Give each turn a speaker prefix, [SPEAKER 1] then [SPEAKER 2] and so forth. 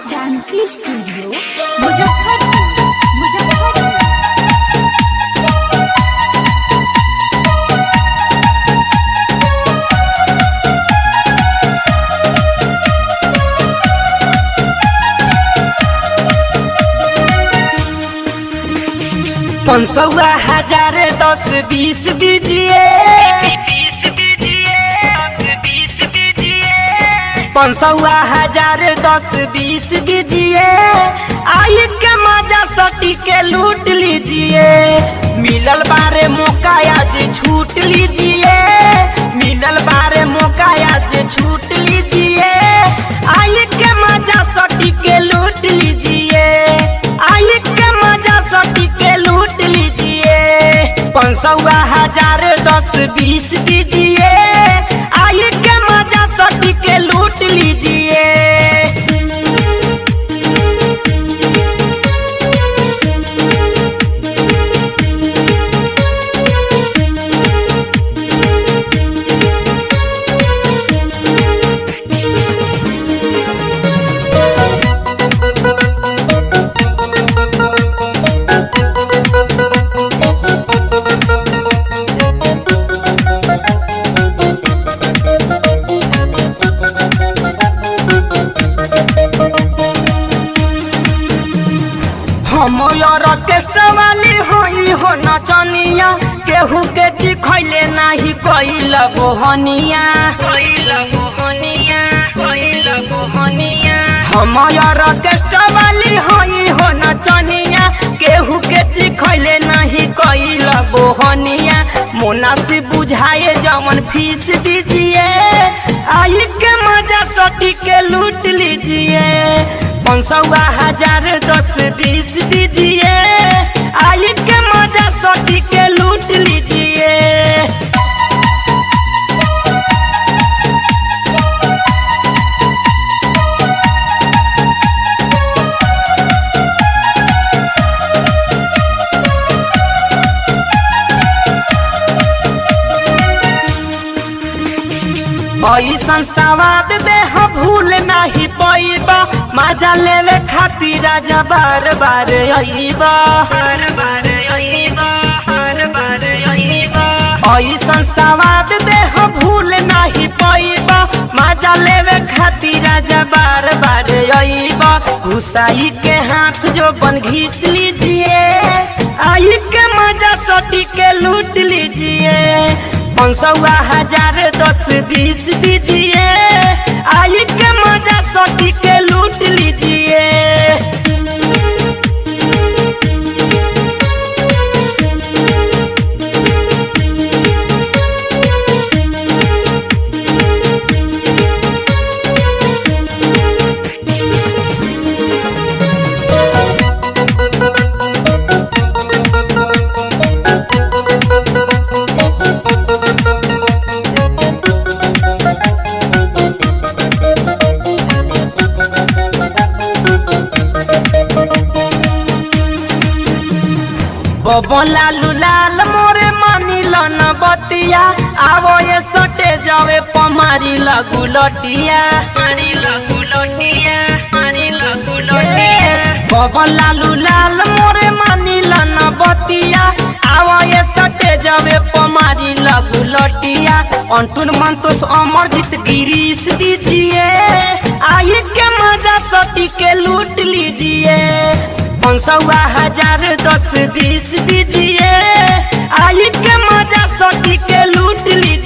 [SPEAKER 1] Janaki studio Muzaffarpur.
[SPEAKER 2] पंसौआ हजार 10 20 दीजिए, पंसौआ हजार 10 20 दीजिए, आई के मजा सटी के लूट लीजिए। मिलल बारे मौका आज छूट लीजिए, मिलल बारे मौका आज छूट लीजिए। आई के मजा सटी के लूट लीजिए, आई के मजा सटी के लूट लीजिए। पंसौआ हजार 10 20 दीजिए, आई के मजा सटी के लूट लीजिए। हम ऑर्केस्ट्रा वाली होई हो नचनिया, केहू के चिखैले नाही कइल बोहनिया। हम ऑर्केस्ट्रा वाली होई हो नचनिया, केहू के चिखैले नाही कइल बोहनिया। मुनासिब बुझाए जवन फीस दीजिए, आई के मजा सटी के लूट लीजिए। पंसौआ हजार 10 20 दीजिए, आई के मजा सटी के लूट लीजिए। ऐसन सवाद दे भूल नहीं पैबा, मजा लेवे खातिर राजा बार बार अइबा। ऐसन सवाद दे भूल नहीं पैबा, मजा लेवे खातिर राजा बार बार अइबा। घुसाई के हाथ जो बन घीस लीजिए, आई के मजा सटी के लूट लीजिए। पंसौआ हजार 10 20 दीजिए, आई के मजा सटी के लूट लीजिए। बबन लालू लाल मोरे मानी लन बतिया, आवो ये सटे जावे पमारी लगू लटिया। बबन लालू लाल मोरे मानी लन बतिया, आवो ये सटे जावे पमारी लगू लटिया। अंटुन मंतोष अमरजीत गिरीश दीजिए, आई के मजा सटी के लूट लीजिए। पंसौआ हजार 10 20 दीजिए, आई के मजा सटी के लूट लीजिए।